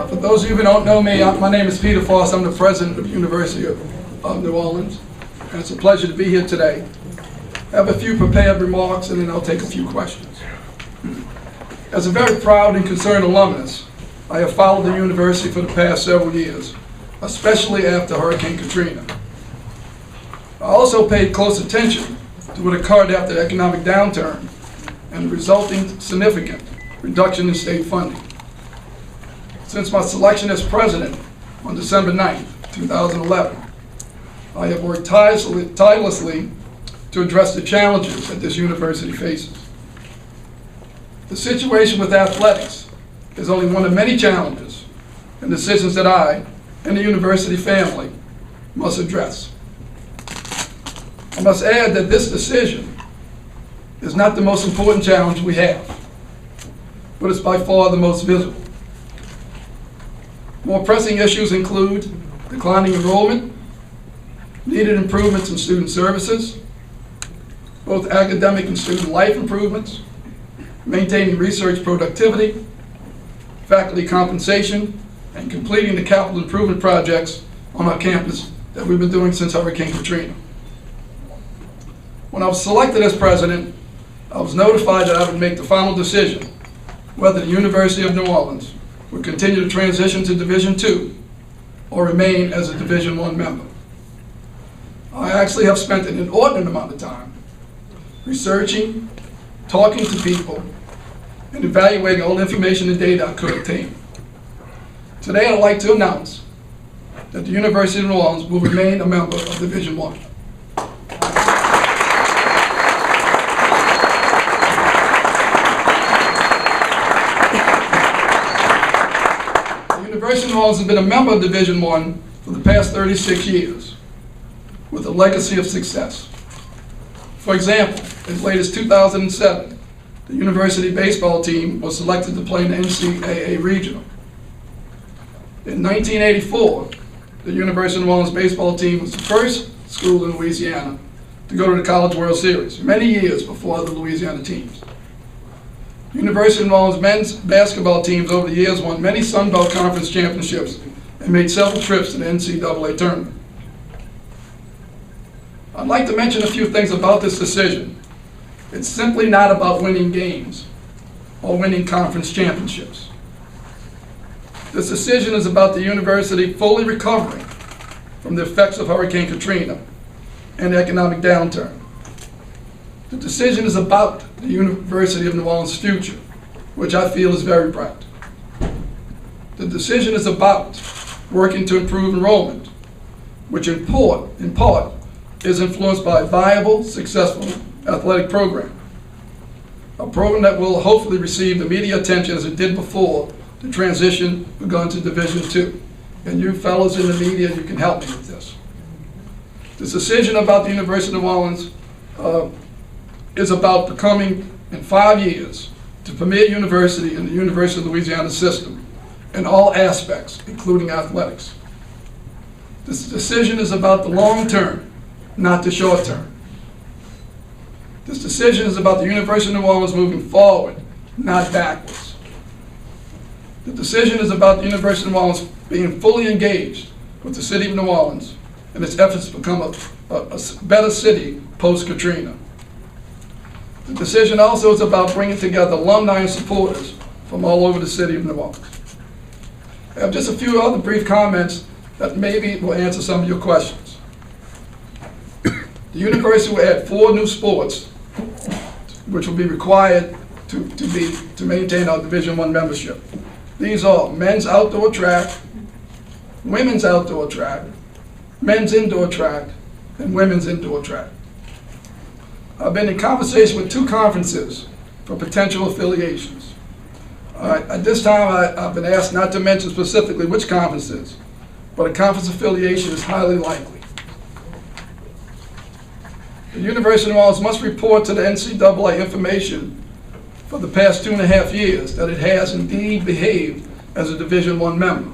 For those of you who don't know me, my name is Peter Fos. I'm the president of the University of New Orleans, and it's a pleasure to be here today. I have a few prepared remarks, and then I'll take a few questions. As a very proud and concerned alumnus, I have followed the university for the past several years, especially after Hurricane Katrina. I also paid close attention to what occurred after the economic downturn and the resulting significant reduction in state funding. Since my selection as president on December 9, 2011, I have worked tirelessly to address the challenges that this university faces. The situation with athletics is only one of many challenges and decisions that I and the university family must address. I must add that this decision is not the most important challenge we have, but it's by far the most visible. More pressing issues include declining enrollment, needed improvements in student services, both academic and student life improvements, maintaining research productivity, faculty compensation, and completing the capital improvement projects on our campus that we've been doing since Hurricane Katrina. When I was selected as president, I was notified that I would make the final decision whether the University of New Orleans would continue to transition to Division II or remain as a Division I member. I actually have spent an inordinate amount of time researching, talking to people, and evaluating all the information and data I could obtain. Today I'd like to announce that the University of New Orleans will remain a member of Division I. The University of New Orleans has been a member of Division I for the past 36 years with a legacy of success. For example, as late as 2007, the university baseball team was selected to play in the NCAA Regional. In 1984, the University of New Orleans baseball team was the first school in Louisiana to go to the College World Series, many years before other Louisiana teams. The University of New Orleans men's basketball teams over the years won many Sun Belt Conference championships and made several trips to the NCAA tournament. I'd like to mention a few things about this decision. It's simply not about winning games or winning conference championships. This decision is about the university fully recovering from the effects of Hurricane Katrina and the economic downturn. The decision is about the University of New Orleans' future, which I feel is very bright. The decision is about working to improve enrollment, which in part is influenced by a viable, successful athletic program. A program that will hopefully receive the media attention as it did before the transition begun to Division II. And you fellows in the media, you can help me with this. This decision about the University of New Orleans is about becoming, in 5 years, the premier university in the University of Louisiana system in all aspects, including athletics. This decision is about the long term, not the short term. This decision is about the University of New Orleans moving forward, not backwards. The decision is about the University of New Orleans being fully engaged with the city of New Orleans and its efforts to become a better city post-Katrina. The decision also is about bringing together alumni and supporters from all over the city of New Orleans. I have just a few other brief comments that maybe will answer some of your questions. The university will add 4 new sports which will be required to maintain our Division I membership. These are men's outdoor track, women's outdoor track, men's indoor track, and women's indoor track. I've been in conversation with 2 conferences for potential affiliations. At this time, I've been asked not to mention specifically which conferences, but a conference affiliation is highly likely. The University of New Orleans must report to the NCAA information for the past 2.5 years that it has indeed behaved as a Division I member.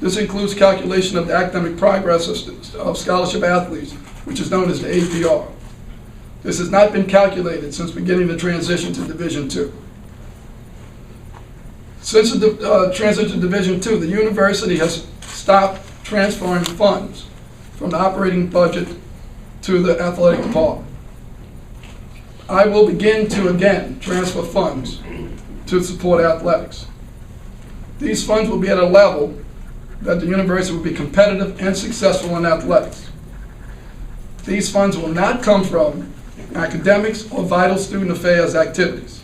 This includes calculation of the academic progress of scholarship athletes, which is known as the APR. This has not been calculated since beginning the transition to Division II. Since the transition to Division II, the university has stopped transferring funds from the operating budget to the athletic department. I will begin to again transfer funds to support athletics. These funds will be at a level that the university will be competitive and successful in athletics. These funds will not come from academics or vital student affairs activities.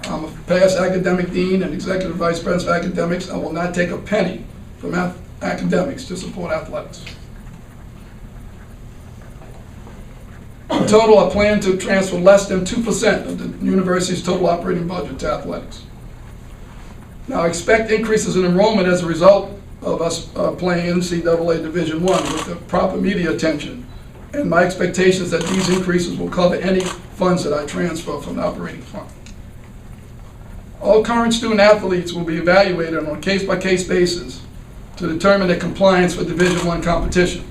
I'm a past academic dean and executive vice president of academics. I will not take a penny from academics to support athletics. In total, I plan to transfer less than 2% of the university's total operating budget to athletics. Now, I expect increases in enrollment as a result of us playing NCAA Division I with the proper media attention. And my expectation is that these increases will cover any funds that I transfer from the operating fund. All current student athletes will be evaluated on a case-by-case basis to determine their compliance for Division I competition.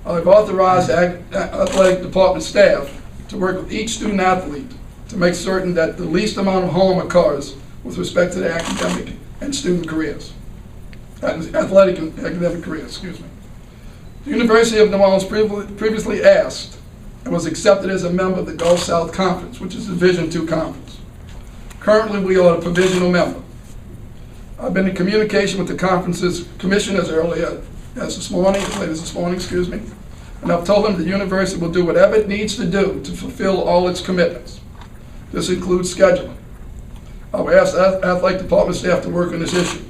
I've authorized the athletic department staff to work with each student athlete to make certain that the least amount of harm occurs with respect to their academic and student careers. Athletic and academic careers, excuse me. The University of New Orleans previously asked and was accepted as a member of the Gulf South Conference, which is the Division II conference. Currently, we are a provisional member. I've been in communication with the conference's commission as late as this morning, excuse me, and I've told them the university will do whatever it needs to do to fulfill all its commitments. This includes scheduling. I've asked athletic department staff to work on this issue.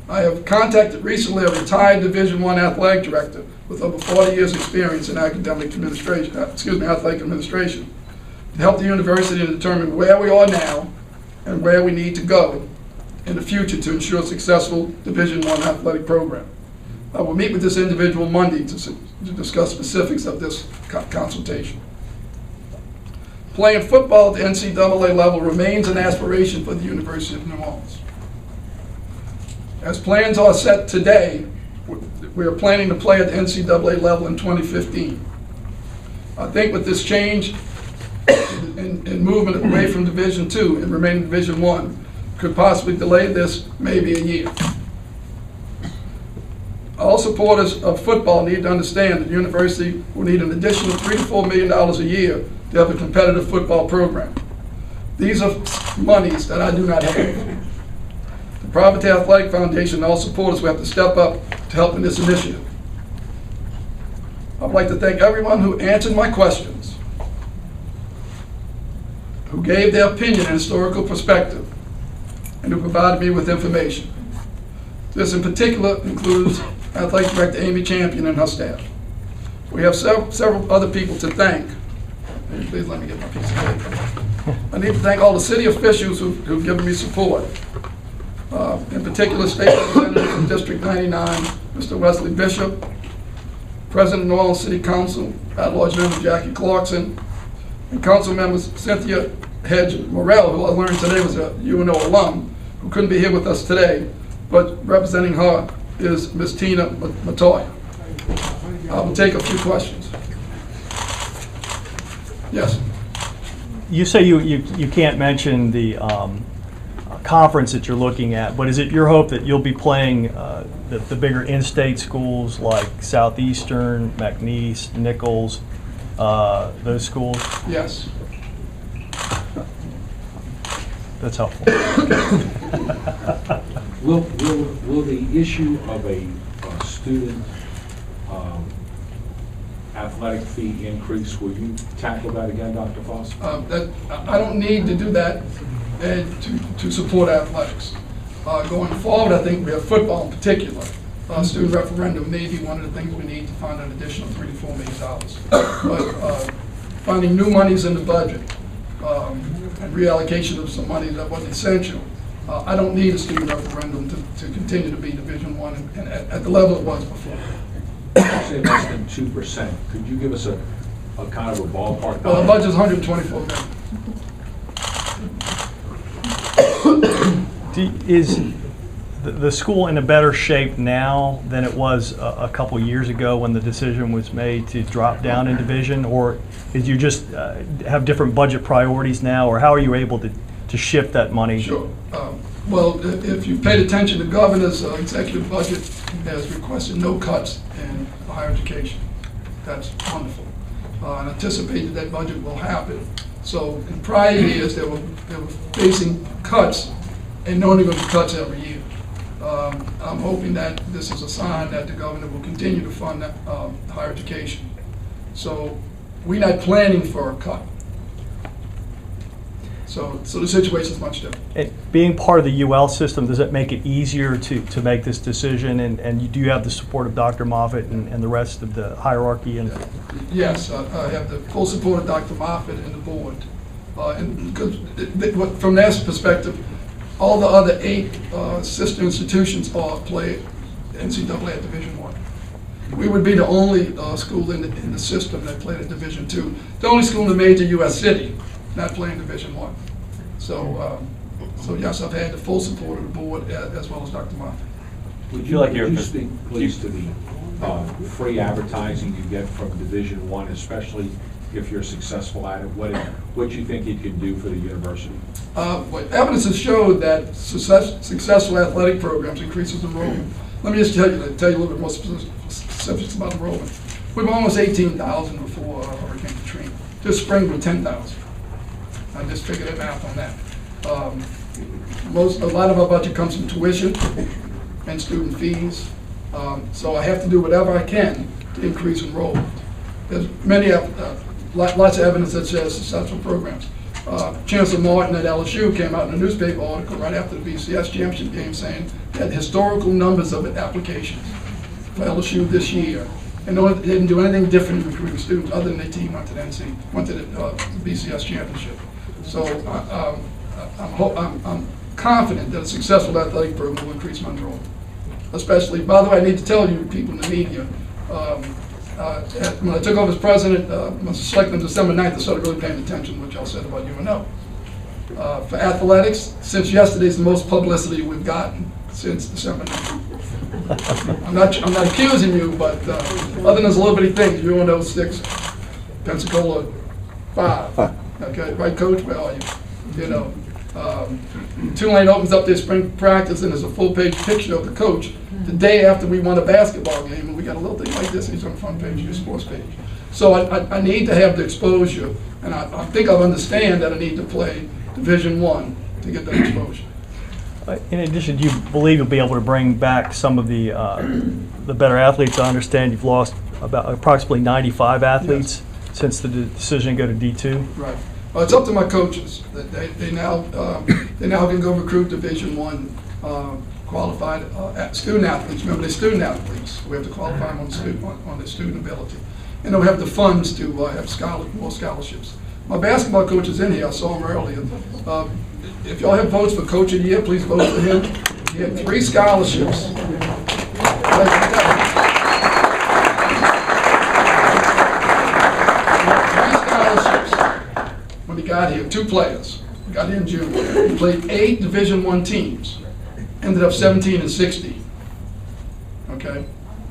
I have contacted recently a retired Division I athletic director with over 40 years experience in athletic administration, to help the university to determine where we are now and where we need to go in the future to ensure a successful Division I athletic program. I will meet with this individual Monday to discuss specifics of this consultation. Playing football at the NCAA level remains an aspiration for the University of New Orleans. As plans are set today, we are planning to play at the NCAA level in 2015. I think with this change in movement away from Division II and remaining Division I could possibly delay this maybe a year. All supporters of football need to understand that the university will need an additional $3 to $4 million a year to have a competitive football program. These are monies that I do not have. The Providence Athletic Foundation and all supporters will have to step up to help in this initiative. I'd like to thank everyone who answered my questions, who gave their opinion and historical perspective, and who provided me with information. This in particular includes Athletic Director Amy Champion and her staff. We have several other people to thank. Please let me get my piece of paper. I need to thank all the city officials who've given me support. In particular, State Representative from District 99, Mr. Wesley Bishop, President of New Orleans City Council, at-large member Jackie Clarkson, and Council members Cynthia Hedge Morrell, who I learned today was a UNO alum, who couldn't be here with us today, but representing her is Ms. Tina Matoya. I will take a few questions. Yes. You say you can't mention the conference that you're looking at, but is it your hope that you'll be playing the bigger in-state schools like Southeastern, McNeese, Nichols, those schools? Yes. That's helpful. Will the issue of a student athletic fee increase, will you tackle that again, Dr. Fos? I don't need to do that to support athletics. Going forward, I think we have football in particular. Student referendum may be one of the things we need to find an additional $3 to $4 million. But finding new monies in the budget and reallocation of some money that wasn't essential, I don't need a student referendum to continue to be Division I and at the level it was before. You say less than 2%. Could you give us a kind of a ballpark? Well, the budget is $124 million. Is the school in a better shape now than it was a couple years ago when the decision was made to drop down in division, or did you just have different budget priorities now, or how are you able to shift that money? Sure. Well, if you paid attention, the governor's executive budget has requested no cuts in higher education. That's wonderful. And anticipated that budget will happen. So in prior years, they were facing cuts, and knowing there were cuts every year. I'm hoping that this is a sign that the governor will continue to fund higher education. So we're not planning for a cut. So the situation is much different. And being part of the UL system, does it make it easier to make this decision? And you do have the support of Dr. Moffitt and the rest of the hierarchy? And yes, I have the full support of Dr. Moffitt and the board. And because from their perspective, all the other 8 sister institutions all play NCAA at Division I. We would be the only school in the system that played at Division II. The only school in the major U.S. city not playing Division I. So yes, I've had the full support of the board as well as Dr. Moffitt. Would you speak, please, to the free advertising you get from Division I, especially if you're successful at it? What you think it can do for the university? Evidence has showed that successful athletic programs increases enrollment. Let me just tell you a little bit more specifics about enrollment. We were almost 18,000 before Hurricane Katrina. This spring we're 10,000. I just figured the math on that. A lot of our budget comes from tuition and student fees. So I have to do whatever I can to increase enrollment. There's lots of evidence that says successful programs. Chancellor Martin at LSU came out in a newspaper article right after the BCS championship game saying that historical numbers of applications for LSU this year, and they didn't do anything different in recruiting students other than their team went to the BCS championship. So I'm confident that a successful athletic program will increase my enrollment. Especially, by the way, I need to tell you people in the media, when I took over as president, I was selected on December 9th, I started really paying attention to what y'all said about UNO. For athletics, since yesterday's the most publicity we've gotten since December 9th. I'm not accusing you, but other than those little bitty things, UNO 6, Pensacola 5. Okay, right, coach? Where are you? You know, Tulane opens up their spring practice and there's a full-page picture of the coach the day after we won a basketball game, and we got a little thing like this. He's on the front page of your sports page. So I need to have the exposure, and I think I understand that I need to play Division I to get that exposure. in addition, do you believe you'll be able to bring back some of the better athletes? I understand you've lost about approximately 95 athletes since the decision to go to D2. Right. Well, it's up to my coaches. They now can go recruit Division I qualified student athletes. Remember, they're student athletes. We have to qualify them on their student ability, and they'll have the funds to have more scholarships. My basketball coach is in here. I saw him earlier. If y'all have votes for Coach of the Year, please vote for him. He had 3 scholarships. 3 scholarships when he got here. 2 players. He got here in June. He played 8 Division I teams. Ended up 17-60. Okay,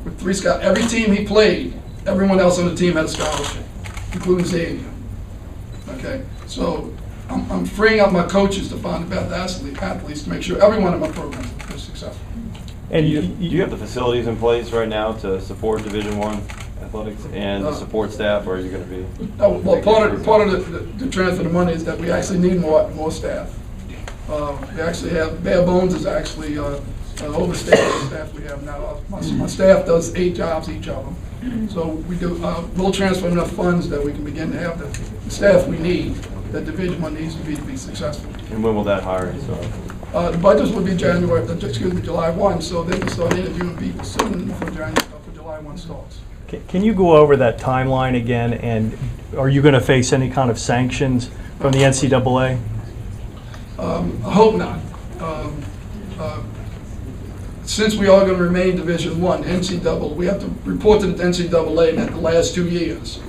with 3 scholarships. Every team he played, everyone else on the team had a scholarship, including Xavier. Okay, so I'm freeing up my coaches to find the best athletes to make sure everyone in my program is successful. And do you have the facilities in place right now to support Division I athletics and the support staff, or are you going to be? Oh, well, part of the transfer of money is that we actually need more staff. We actually have bare bones is actually overstaffed staff we have now. My staff does 8 jobs each of them. So we do. We'll transfer enough funds that we can begin to have the staff we need. That Division I needs to be successful. And when will that hire? The budgets will be July 1. So they can start interviewing people soon for July 1 starts. Can you go over that timeline again? And are you going to face any kind of sanctions from the NCAA? I hope not. Since we are going to remain Division I, NCAA, we have to report to the NCAA that the last 2 years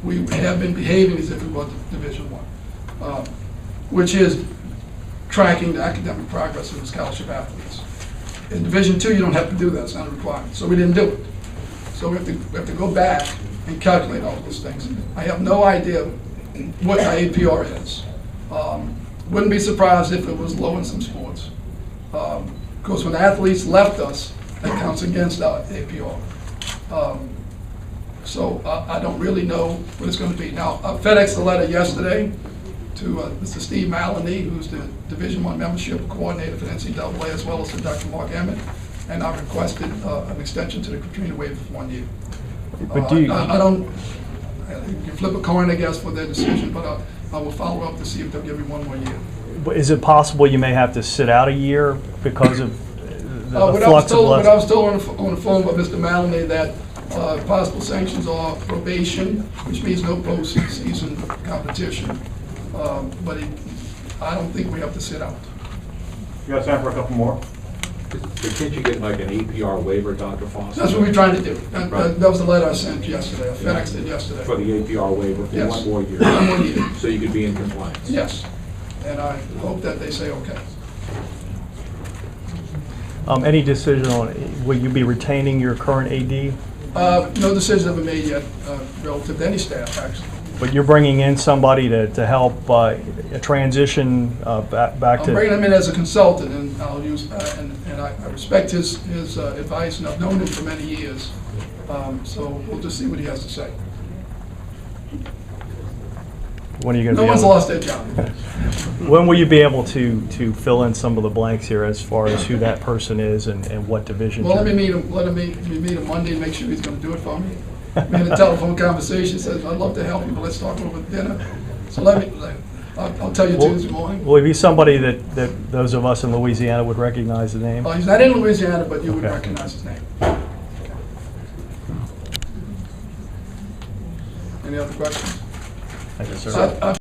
we have been behaving as if we were Division I, which is tracking the academic progress of the scholarship athletes. In Division II, you don't have to do that; it's not a requirement. So we didn't do it. So we have to go back and calculate all those things. I have no idea what our APR is. Wouldn't be surprised if it was low in some sports. Because when athletes left us, that counts against our APR. So I don't really know what it's going to be. Now, I FedExed a letter yesterday to Mr. Steve Maloney, who's the Division I membership coordinator for NCAA, as well as to Dr. Mark Emmett, and I requested an extension to the Katrina waiver for 1 year. But do you, I don't, you can flip a coin, I guess, for their decision, but I will follow up to see if they'll give me 1 more year. is it possible you may have to sit out a year because of the What flux of I was less? told on the phone by Mr. Maloney that possible sanctions are probation, which means no postseason competition. But I don't think we have to sit out. You got time for a couple more? But can't you get like an APR waiver, Dr. Fos? That's what we're trying to do. That Right. was the letter I sent yesterday. I FedExed it yesterday. For the APR waiver for Yes. 1 more year? 1 more year. So you could be in compliance? Yes. And I hope that they say okay. Any decision on, will you be retaining your current AD? No decisions have been made yet relative to any staff, actually. But you're bringing in somebody to help a transition back I'm to... bringing him in as a consultant, and I'll use, and I respect his advice, and I've known him for many years. So we'll just see what he has to say. When are you going to No be one's able, lost their job. when will you be able to fill in some of the blanks here as far as who that person is and what division? Well, let me you're- meet him Monday and make sure he's going to do it for me. We had a telephone conversation, says, I'd love to help you, but let's talk over dinner. So I'll tell you Tuesday morning. Will he be somebody that those of us in Louisiana would recognize the name? He's not in Louisiana, but you would Okay. recognize his name. Any other questions? Thank you, sir. I've